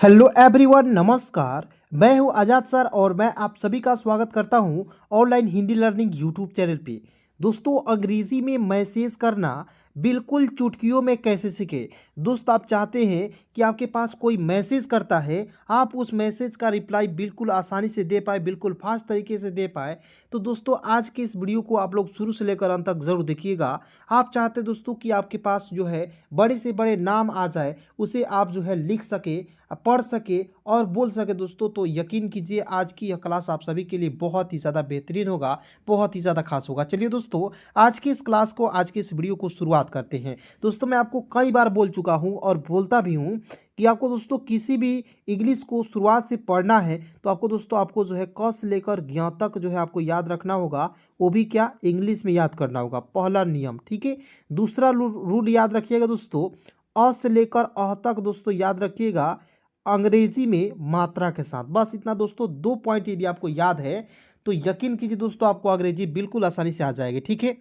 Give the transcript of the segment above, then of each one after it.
Hello everyone, नमस्कार। मैं हूं आजाद सर और मैं आप सभी का स्वागत करता हूं online Hindi learning YouTube channel पे। दोस्तों, अंग्रेजी में मैसेज करना बिल्कुल चुटकियों में कैसे सीखें। दोस्त, आप चाहते हैं कि आपके पास कोई मैसेज करता है, आप उस मैसेज का रिप्लाई बिल्कुल आसानी से दे पाए, बिल्कुल फास्ट तरीके से दे पाए। तो दोस्तों, आज के इस वीडियो को आप लोग शुरू से लेकर अंत तक ज़रूर देखिएगा। आप चाहते हैं दोस्तों कि आपके पास जो है बड़े से बड़े नाम आ जाए, उसे आप जो है लिख सके, पढ़ सके और बोल सके दोस्तों, तो यकीन कीजिए आज की यह क्लास आप सभी के लिए बहुत ही ज़्यादा बेहतरीन होगा, बहुत ही ज़्यादा खास होगा। चलिए दोस्तों, आज की इस क्लास को, आज की इस वीडियो को शुरुआत करते हैं। दोस्तों, मैं आपको कई बार बोल चुका हूं और बोलता भी हूं कि आपको दोस्तों किसी भी इंग्लिश को शुरुआत से पढ़ना है तो आपको दोस्तों आपको जो है क से लेकर ज्ञ तक जो है आपको याद रखना होगा। वो भी क्या, इंग्लिश में याद करना होगा। पहला नियम, ठीक है। दूसरा रूल याद रखिएगा दोस्तों, अ से लेकर अ तक दोस्तों याद रखिएगा अंग्रेजी में मात्रा के साथ। बस इतना दोस्तों, दो पॉइंट यदि आपको याद है तो यकीन कीजिए दोस्तों आपको अंग्रेजी बिल्कुल आसानी से आ जाएगी, ठीक है।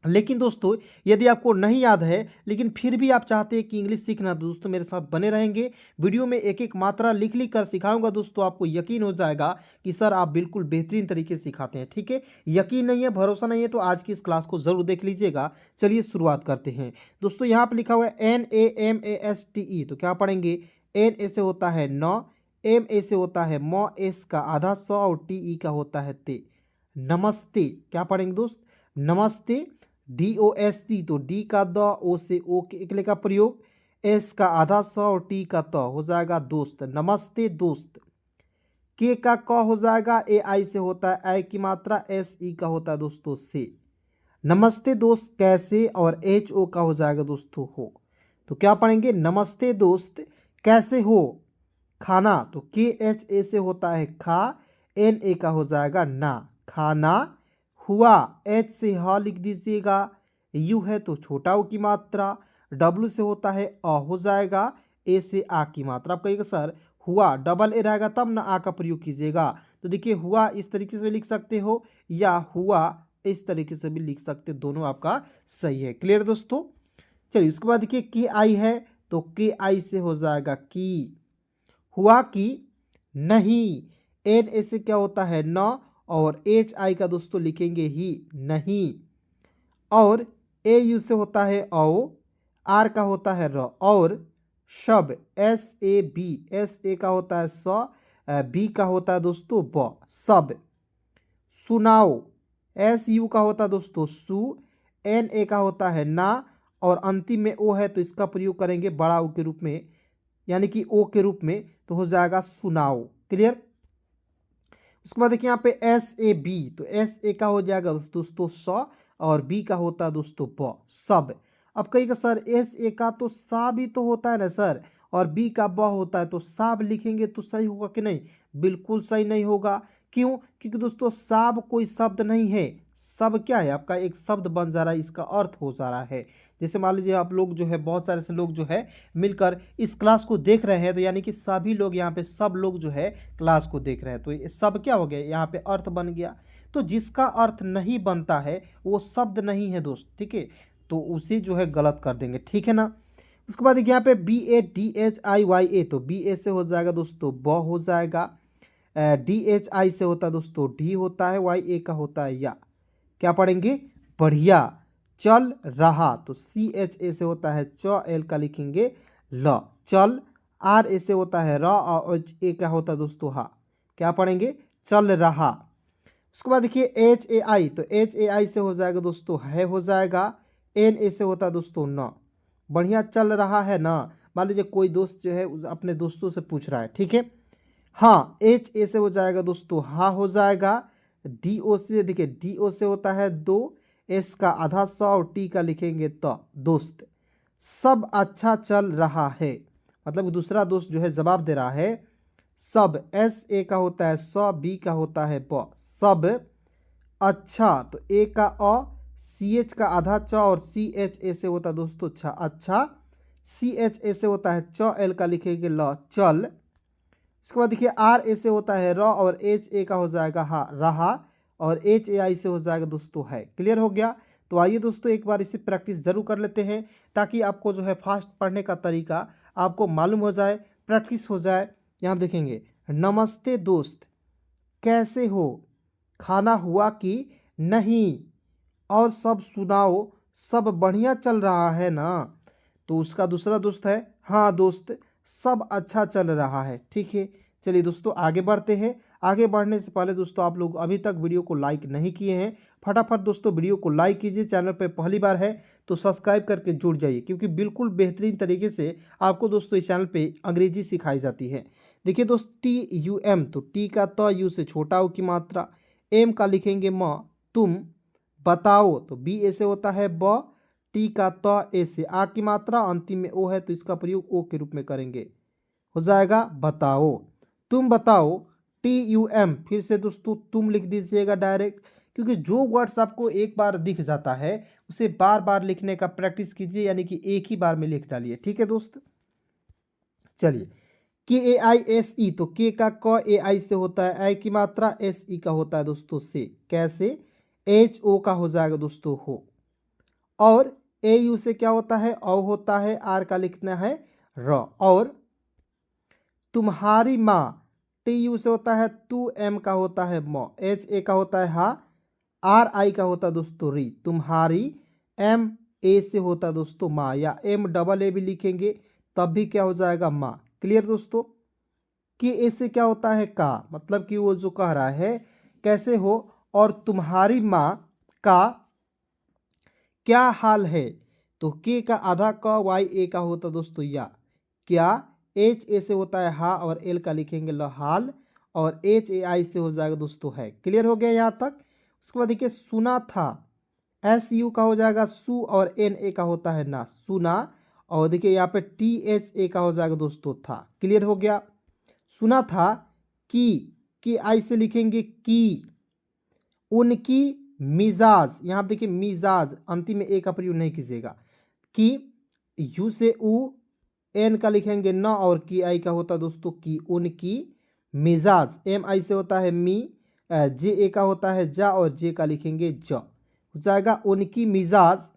लेकिन दोस्तों, यदि आपको नहीं याद है लेकिन फिर भी आप चाहते हैं कि इंग्लिश सीखना, तो दोस्तों मेरे साथ बने रहेंगे। वीडियो में एक एक मात्रा लिख लिख कर सिखाऊंगा दोस्तों, आपको यकीन हो जाएगा कि सर आप बिल्कुल बेहतरीन तरीके से सिखाते हैं, ठीक है। यकीन नहीं है, भरोसा नहीं है तो आज की इस क्लास को जरूर देख लीजिएगा। चलिए शुरुआत करते हैं। दोस्तों, यहाँ पर लिखा हुआ है NAMASTE, तो क्या पढ़ेंगे। एन ए से होता है नौ, एम ए से होता है मौ, एस का आधा सौ और टी ई का होता है ते। नमस्ते, क्या पढ़ेंगे दोस्त, नमस्ते। DOST, तो डी का द, ओ से ओ के एकले का प्रयोग, एस का आधा सौ और टी का त हो जाएगा दोस्त, नमस्ते दोस्त। के का क हो जाएगा, ए आई से होता है आई की मात्रा, एस ई का होता है दोस्तों से। नमस्ते दोस्त कैसे, और एच ओ का हो जाएगा दोस्तों हो। तो क्या पढ़ेंगे, नमस्ते दोस्त कैसे हो। खाना, तो के एच ए से होता है खा, एन ए का हो जाएगा ना, खाना। हुआ, एच से ह लिख दीजिएगा। यू है तो छोटा ऊ की मात्रा, डब्लू से होता है अ हो जाएगा, ए से आ की मात्रा। आप कहिएगा सर हुआ डबल ए रहेगा तब ना आ का प्रयोग कीजिएगा। तो देखिए, हुआ इस तरीके से भी लिख सकते हो या हुआ इस तरीके से भी लिख सकते, दोनों आपका सही है। क्लियर दोस्तों। चलिए उसके बाद देखिए, के आई है तो के आई से हो जाएगा की। हुआ कि नहीं, एन ए से क्या होता है न, और एच आई का दोस्तों लिखेंगे ही नहीं। और ए यू से होता है औ, आर का होता है र, और शब, S A B, S A का होता है स, बी का होता है दोस्तों ब, सब। सुनाओ, एस यू का होता है दोस्तों सु, एन ए का होता है ना, और अंतिम में ओ है तो इसका प्रयोग करेंगे बड़ा ओ के रूप में, यानी कि ओ के रूप में, तो हो जाएगा सुनाओ। क्लियर। उसके बाद देखिए यहाँ पे एस ए बी, तो एस ए का हो जाएगा दोस्तों स, और बी का होता है दोस्तों ब, सब। अब कहिएगा सर एस ए का तो सा भी तो होता है ना सर, और बी का ब होता है, तो साब लिखेंगे तो सही होगा कि नहीं। बिल्कुल सही नहीं होगा। क्यों, क्योंकि दोस्तों साब कोई शब्द नहीं है। सब क्या है, आपका एक शब्द बन जा रहा है, इसका अर्थ हो जा रहा है। जैसे मान लीजिए आप लोग जो है, बहुत सारे से लोग जो है मिलकर इस क्लास को देख रहे हैं, तो यानी कि सभी लोग यहाँ पे, सब लोग जो है क्लास को देख रहे हैं, तो ये सब क्या हो गया, यहाँ पे अर्थ बन गया। तो जिसका अर्थ नहीं बनता है वो शब्द नहीं है दोस्त, ठीक है। तो उसे जो है गलत कर देंगे, ठीक है ना। उसके बाद यहाँ पे BADHIYA, तो बी ए से हो जाएगा दोस्तों ब हो जाएगा, DHI से होता है दोस्तों डी होता है, वाई ए का होता है या। क्या पढ़ेंगे, बढ़िया। चल रहा, तो CHA से होता है च, एल का लिखेंगे ल, चल। आर ए से होता है र, और एच ए का होता है दोस्तों हा। क्या पढ़ेंगे, चल रहा। उसके बाद देखिए HAI, तो HAI से हो जाएगा दोस्तों है हो जाएगा, एन ए से होता है दोस्तों न। बढ़िया चल रहा है ना। मान लीजिए कोई दोस्त जो है अपने दोस्तों से पूछ रहा है, ठीक है। हाँ, एच ए से हो जाएगा दोस्तों हा हो जाएगा। डी ओ से, देखिए डी ओ से होता है दो, एस का आधा सौ और टी का लिखेंगे तो दोस्त। सब अच्छा चल रहा है, मतलब दूसरा दोस्त जो है जवाब दे रहा है। सब, एस ए का होता है सौ, बी का होता है ब, सब अच्छा, तो ए का अ, सी एच का आधा च, और सी एच ए से होता है दोस्तों अच्छा, अच्छा। सी एच ए से होता है च, एल का लिखेंगे ल, चल। इसके बाद देखिए आर ए से होता है र, और एच ए का हो जाएगा हा, रहा। और एच ए आई से हो जाएगा दोस्तों है। क्लियर हो गया। तो आइए दोस्तों एक बार इसे प्रैक्टिस जरूर कर लेते हैं, ताकि आपको जो है फास्ट पढ़ने का तरीका आपको मालूम हो जाए। प्रैक्टिस हो जाए। यहाँ देखेंगे नमस्ते दोस्त, कैसे हो, खाना हुआ कि नहीं, और सब सुनाओ, सब बढ़िया चल रहा है ना। तो उसका दूसरा दोस्त है हाँ दोस्त, सब अच्छा चल रहा है। ठीक है, चलिए दोस्तों आगे बढ़ते हैं। आगे बढ़ने से पहले दोस्तों आप लोग अभी तक वीडियो को लाइक नहीं किए हैं, फटाफट दोस्तों वीडियो को लाइक कीजिए। चैनल पर पहली बार है तो सब्सक्राइब करके जुड़ जाइए, क्योंकि बिल्कुल बेहतरीन तरीके से आपको दोस्तों इस चैनल पे अंग्रेजी सिखाई जाती है। देखिए दोस्त TUM, तो टी का त यू से छोटा ओ की मात्रा, एम का लिखेंगे म, तुम बताओ, तो बी ऐसे होता है ब, टी का त ए से आ की मात्रा, अंतिम में ओ है तो इसका प्रयोग ओ के रूप में करेंगे, हो जाएगा बताओ। तुम बताओ, TUM, फिर से दोस्तों तुम लिख दीजिएगा डायरेक्ट, क्योंकि जो वर्ड्स आपको एक बार दिख जाता है उसे बार बार लिखने का प्रैक्टिस कीजिए, यानी कि एक ही बार में लिख डालिए। ठीक है दोस्त, चलिए KAISE, तो के का क AI से होता है, आई की मात्रा, SE का होता है दोस्तों से, कैसे, HO का हो जाएगा दोस्तों हो, और AU से क्या होता है, औ होता है, आर का लिखना है र, और तुम्हारी माँ, TU से होता है तू, M का होता है म, HA का होता है हा, RI का होता है दोस्तों री, तुम्हारी, MA से होता है दोस्तों माँ, या MAA भी लिखेंगे तब भी क्या हो जाएगा माँ। क्लियर दोस्तों, कि इससे क्या होता है का, मतलब कि वो जो कह रहा है कैसे हो, और तुम्हारी माँ का क्या हाल है, तो के का आधा का YA का होता दोस्तों या, क्या, HA से होता है हा, और L का लिखेंगे ल हाल, और HAI से हो जाएगा दोस्तों है। क्लियर हो गया यहाँ तक। उसके बाद देखिए सुना था, SU का हो जाएगा सु, और NA का होता है ना, सुना, और देखिए यहाँ पे THA का हो जाएगा दोस्तों था। क्लियर हो गया। सुना था कि आई से लिखेंगे की, उनकी मिजाज, यहाँ देखिए मिजाज अंतिम में ए का प्रयोग नहीं कीजिएगा, कि यू से उ, एन का लिखेंगे न, और की आई का होता है दोस्तों की, उनकी मिजाज, MI से होता है मी, JA का होता है जा, और जे का लिखेंगे ज, हो जाएगा उनकी मिजाज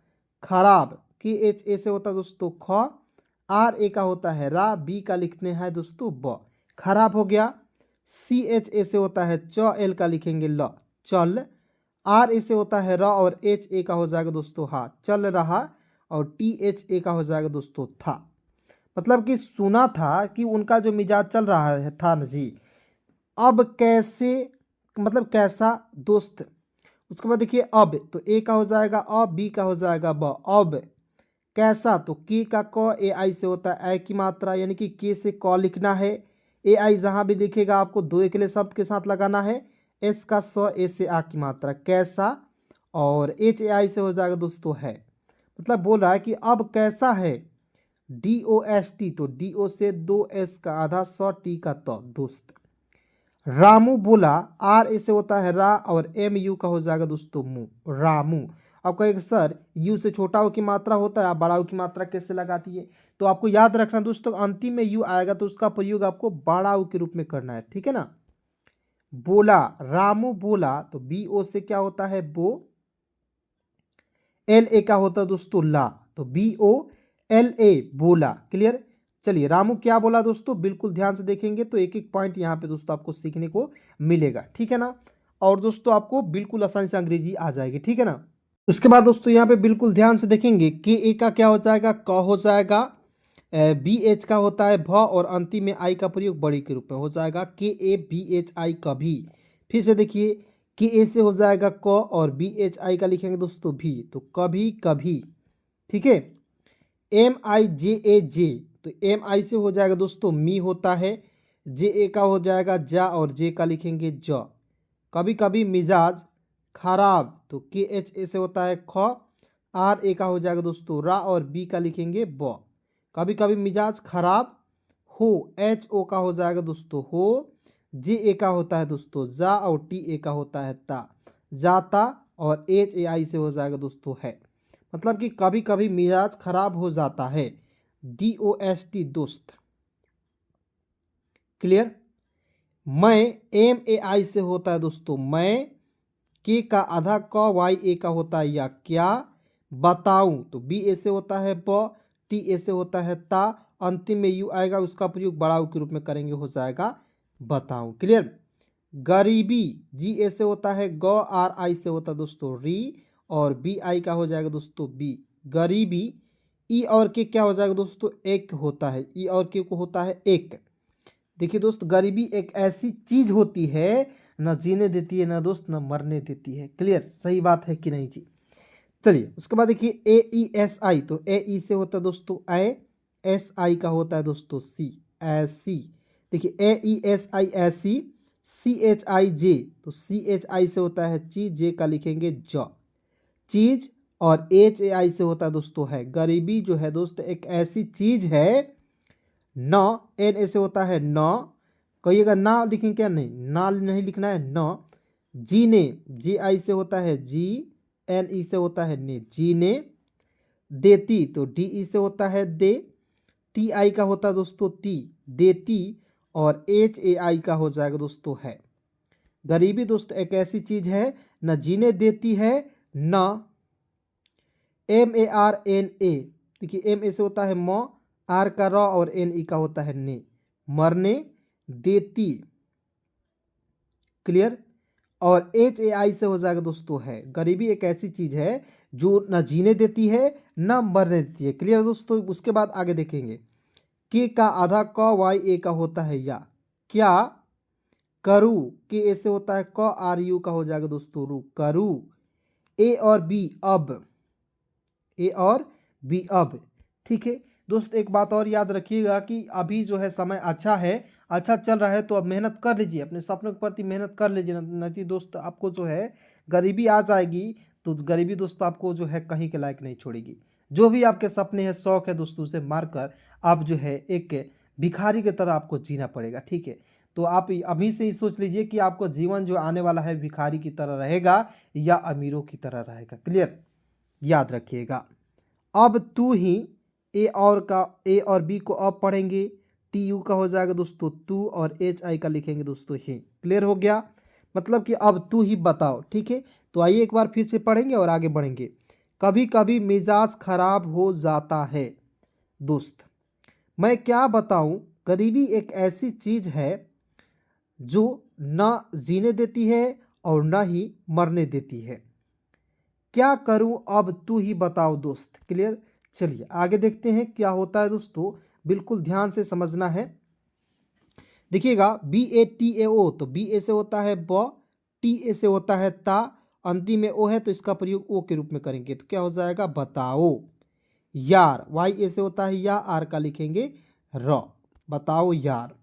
खराब, की HA से होता है दोस्तों ख, RA का होता है रा, बी का लिखते हैं दोस्तों ब, खराब हो गया। CHA से होता है च, L का लिखेंगे ल, चल, RA से होता है र, और HA का हो जाएगा दोस्तों हा, चल रहा, और THA का हो जाएगा दोस्तों था। मतलब कि सुना था कि उनका जो मिजाज चल रहा है था ना जी, अब कैसे, मतलब कैसा दोस्त। उसके बाद देखिए अब, तो ए का हो जाएगा अ, बी का हो जाएगा ब, अब कैसा, तो के का क AI से होता है ए की मात्रा, यानी कि के से क लिखना है, AI जहां भी दिखेगा आपको दो अकेले शब्द के साथ लगाना है, एस का स, ए से आ की मात्रा, कैसा, और HAI से हो जाएगा दोस्तों है, मतलब बोल रहा है कि अब कैसा है, DOST, तो DO से दो एस का आधा, स टी का तो दोस्त। रामू बोला, RA से होता है रा, और MU का हो जाएगा दोस्तों मु, रामू। आप कहेंगे सर यू से छोटा ओ की मात्रा होता है, आप बड़ा ओ की मात्रा कैसे लगाती है, तो आपको याद रखना दोस्तों, अंतिम में यू आएगा तो उसका प्रयोग आपको बड़ा ओ के रूप में करना है। ठीक है ना, बोला, रामू बोला, तो BO से क्या होता है बो, LA का होता है दोस्तों ला, तो BOLA बोला। क्लियर। चलिए रामू क्या बोला दोस्तों, बिल्कुल ध्यान से देखेंगे तो एक एक पॉइंट यहाँ पे दोस्तों आपको सीखने को मिलेगा। ठीक है ना, और दोस्तों आपको बिल्कुल आसानी से अंग्रेजी आ जाएगी। ठीक है ना, उसके बाद दोस्तों यहाँ पे बिल्कुल ध्यान से देखेंगे कि ए का क्या हो जाएगा, क हो जाएगा, BH का होता है भ, और अंतिम में आई का प्रयोग बड़ी के रूप में हो जाएगा KABHI कभी। फिर से देखिए कि ए से हो जाएगा क, और BHI का लिखेंगे दोस्तों भी, तो कभी कभी। ठीक है, MIJAJ, तो MI से हो जाएगा दोस्तों मी होता है, JA का हो जाएगा जा, और जे का लिखेंगे ज, कभी कभी मिजाज खराब, तो KHA से होता है ख, RA का हो जाएगा दोस्तों रा, और बी का लिखेंगे ब, कभी कभी मिजाज खराब हो, HO का हो जाएगा दोस्तों हो, JA का होता है दोस्तों जा, और TA का होता है ता, जाता, और HAI से हो जाएगा दोस्तों है, मतलब कि कभी कभी मिजाज खराब हो जाता है, DOST दोस्त। क्लियर। मैं, MAI से होता है दोस्तों मैं, के का आधा क, YA का होता है या, क्या बताऊं, तो BA से होता है ब, TA से होता है ता, अंतिम में यू आएगा, उसका प्रयोग बड़ा ऊ के रूप में करेंगे, हो जाएगा बताऊं। क्लियर। गरीबी जी ए से होता है ग, आर आई से होता है दोस्तों री, और बी आई का हो जाएगा दोस्तों बी, गरीबी। ई और के क्या हो जाएगा दोस्तों, एक होता है, ई और के को होता है एक। देखिए दोस्त, गरीबी एक ऐसी चीज होती है, न जीने देती है ना दोस्त, न मरने देती है। क्लियर, सही बात है कि नहीं जी। चलिए उसके बाद देखिए ए ई एस आई, तो ए ई से होता है दोस्तों ए, एस आई का होता है दोस्तों सी, ऐसी। देखिए ए ई एस आई ऐसी, सी एच आई जे, तो सी एच आई से होता है चीज, जे का लिखेंगे ज, चीज। और एच ए आई से होता है दोस्तों है, गरीबी जो है दोस्त एक ऐसी चीज है। न, एन ए से होता है न, कहिएगा ना लिखेंगे क्या, नहीं ना नहीं लिखना है, न। जीने, जी आई से होता है जी, एन ई से होता है ने, जीने। देती, तो डी ई से होता है दे, टी आई का होता है दोस्तों ती, देती। और एच ए आई का हो जाएगा दोस्तों है। गरीबी दोस्तों एक ऐसी चीज है, न जीने देती है, न। M A R N A, देखिए एम ए से होता है म, आर का र, और एन ई का होता है ने, मरने देती। क्लियर। और एच ए आई से हो जाएगा दोस्तों है, गरीबी एक ऐसी चीज है जो न जीने देती है न मरने देती है। क्लियर दोस्तों। उसके बाद आगे देखेंगे, के का आधा क, वाई ए का होता है या, क्या करूँ, के ए से होता है क, आर यू का हो जाएगा दोस्तों रू, करूँ। ए और बी अब, ए और बी अब। ठीक है दोस्त, एक बात और याद रखिएगा कि अभी जो है समय अच्छा है, अच्छा चल रहा है, तो अब मेहनत कर लीजिए, अपने सपनों के प्रति मेहनत कर लीजिए, नहीं दोस्त आपको जो है गरीबी आ जाएगी, तो गरीबी दोस्त आपको जो है कहीं के लायक नहीं छोड़ेगी। जो भी आपके सपने हैं, शौक है दोस्तों, उसे मारकर आप जो है एक भिखारी की तरह आपको जीना पड़ेगा। ठीक है, तो आप अभी से ही सोच लीजिए कि आपको जीवन जो आने वाला है भिखारी की तरह रहेगा या अमीरों की तरह रहेगा। क्लियर, याद रखिएगा। अब तू ही, ए और का, ए और बी को अब पढ़ेंगे, टी यू का हो जाएगा दोस्तों तू, और एच आई का लिखेंगे दोस्तों ही। क्लियर हो गया, मतलब कि अब तू ही बताओ। ठीक है, तो आइए एक बार फिर से पढ़ेंगे और आगे बढ़ेंगे। कभी कभी मिजाज खराब हो जाता है दोस्त, मैं क्या बताऊं, गरीबी एक ऐसी चीज है जो न जीने देती है और न ही मरने देती है, क्या करूं अब तू ही बताओ दोस्त। क्लियर, चलिए आगे देखते हैं क्या होता है दोस्तों, बिल्कुल ध्यान से समझना है। देखिएगा बी ए टी ए ओ, तो बी ए से होता है ब, टी ए से होता है ता, अंतिम में ओ है तो इसका प्रयोग ओ के रूप में करेंगे, तो क्या हो जाएगा बताओ। यार, वाई ए से होता है या, आर का लिखेंगे र, बताओ यार।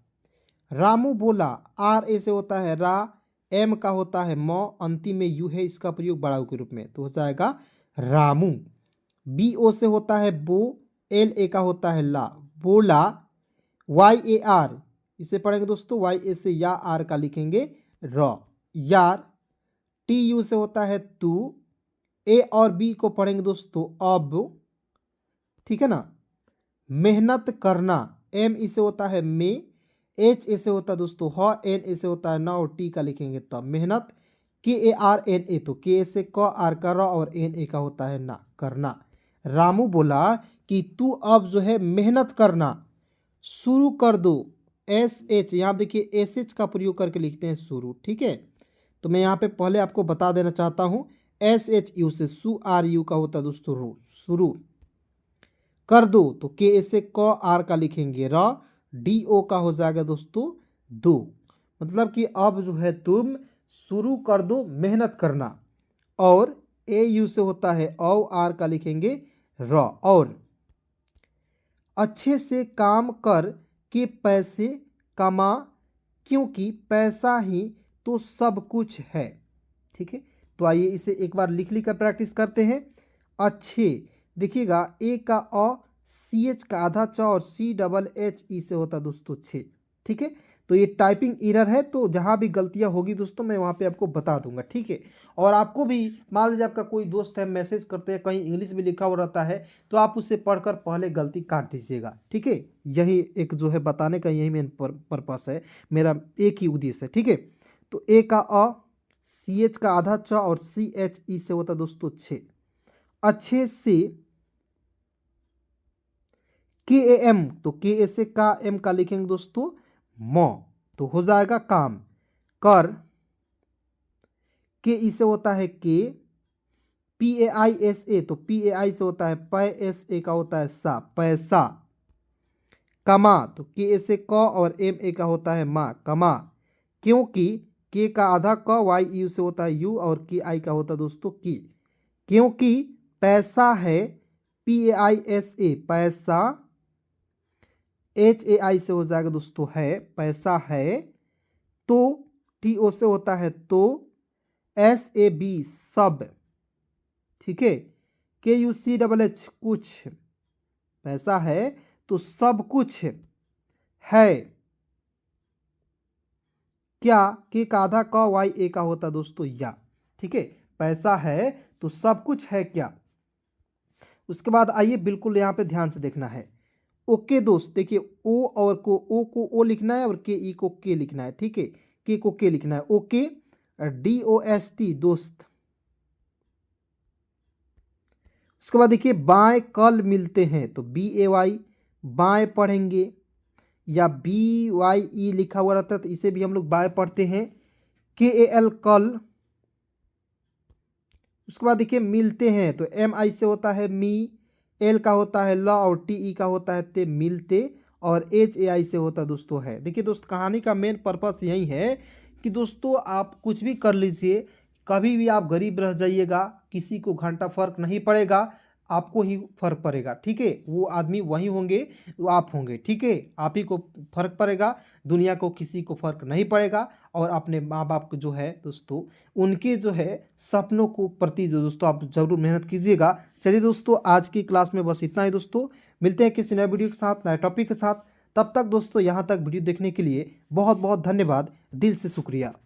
रामू बोला, आर ए से होता है रा, एम का होता है म, अंतिम में यू है, इसका प्रयोग बड़ाऊ के रूप में, तो हो जाएगा रामू। बी ओ से होता है बो, एल ए का होता है ला, बोला। वाई ए आर, इसे पढ़ेंगे दोस्तों, वाई ए से या, आर का लिखेंगे र, यार। टी यू से होता है तू, ए और बी को पढ़ेंगे दोस्तों अब, ठीक है ना। मेहनत करना, एम इसे होता है में, एच ए से होता है दोस्तों ह, एन ए से होता है ना, और टी का लिखेंगे तब, मेहनत। के ए आर एन ए, तो के ए से क, आर का र, और एन ए का होता है ना, करना। रामू बोला कि तू अब जो है मेहनत करना शुरू कर दो, एस एच, यहाँ देखिए एस एच का प्रयोग करके लिखते हैं शुरू। ठीक है, तो मैं यहाँ पे पहले आपको बता देना चाहता हूँ, एस एच यू से सु, आर यू का होता है दोस्तों रू, शुरू कर दो, तो के ए से क, आर का लिखेंगे र, डी ओ का हो जाएगा दोस्तों दो, मतलब कि अब जो है तुम शुरू कर दो मेहनत करना। और ए यू से होता है औ, आर का लिखेंगे र, और अच्छे से काम कर के पैसे कमा, क्योंकि पैसा ही तो सब कुछ है। ठीक है, तो आइए इसे एक बार लिख लिख कर प्रैक्टिस करते हैं। अच्छे, देखिएगा ए का अ, सी एच का आधा च, और सी डबल एच ई से होता है दोस्तों छे। ठीक है, तो ये टाइपिंग एरर है, तो जहाँ भी गलतियाँ होगी दोस्तों मैं वहाँ पे आपको बता दूंगा। ठीक है, और आपको भी मान लीजिए आपका कोई दोस्त है, मैसेज करते हैं, कहीं इंग्लिश में लिखा हुआ रहता है, तो आप उसे पढ़कर पहले गलती काट दीजिएगा। ठीक है, यही एक जो है बताने का यही मेन पर्पस है, मेरा एक ही उद्देश्य है। ठीक है, तो ए का अ, सी एच का आधा च, और सी एच ई से होता दोस्तों छे। अच्छे से के ए एम, तो के ए से का एम का लिखेंगे दोस्तों म, तो हो जाएगा काम। कर, के ई से होता है के, P A I S A, तो पी ए आई से होता है पै, एस ए का होता है सा, पैसा। कमा, तो के ए से क और एम ए का होता है मा, कमा। क्योंकि के का आधा क, वाई यू से होता है यू, और के आई का होता है दोस्तों की। क्योंकि पैसा है, P A I S A, पैसा। एच ए आई से हो जाएगा दोस्तों है, पैसा है। तो टी ओ से होता है तो, एस ए बी सब, ठीक है। के यू सी डबल एच कुछ, पैसा है तो सब कुछ है। क्या, के का आधा क, वाई ए का होता दोस्तों या, ठीक है। पैसा है तो सब कुछ है क्या। उसके बाद आइए बिल्कुल यहाँ पे ध्यान से देखना है। ओके दोस्त, देखिए ओ और को ओ लिखना है और के ई को के लिखना है, ठीक है। के को के लिखना है, okay. D O S T, दोस्त। उसके बाद देखिए बाएं कल मिलते हैं, तो बी ए वाई बाएं पढ़ेंगे, या बी वाई ई लिखा हुआ रहता है तो इसे भी हम लोग बाएं पढ़ते हैं। के ए एल कल। उसके बाद देखिए मिलते हैं, तो एम आई से होता है मी, एल का होता है ल, और टी ई का होता है ते, मिलते। और एच ए आई से होता है दोस्तों है। देखिए दोस्त, कहानी का मेन पर्पस यही है कि दोस्तों आप कुछ भी कर लीजिए, कभी भी आप गरीब रह जाइएगा, किसी को घंटा फर्क नहीं पड़ेगा, आपको ही फर्क पड़ेगा, ठीक है। वो आदमी वही होंगे, वो आप होंगे, ठीक है। आप ही को फर्क पड़ेगा, दुनिया को किसी को फर्क नहीं पड़ेगा। और अपने माँ बाप को जो है दोस्तों, उनके जो है सपनों को प्रति जो दोस्तों आप जरूर मेहनत कीजिएगा। चलिए दोस्तों, आज की क्लास में बस इतना ही दोस्तों। मिलते हैं किसी नए वीडियो के साथ, नए टॉपिक के साथ। तब तक दोस्तों, यहाँ तक वीडियो देखने के लिए बहुत बहुत धन्यवाद, दिल से शुक्रिया।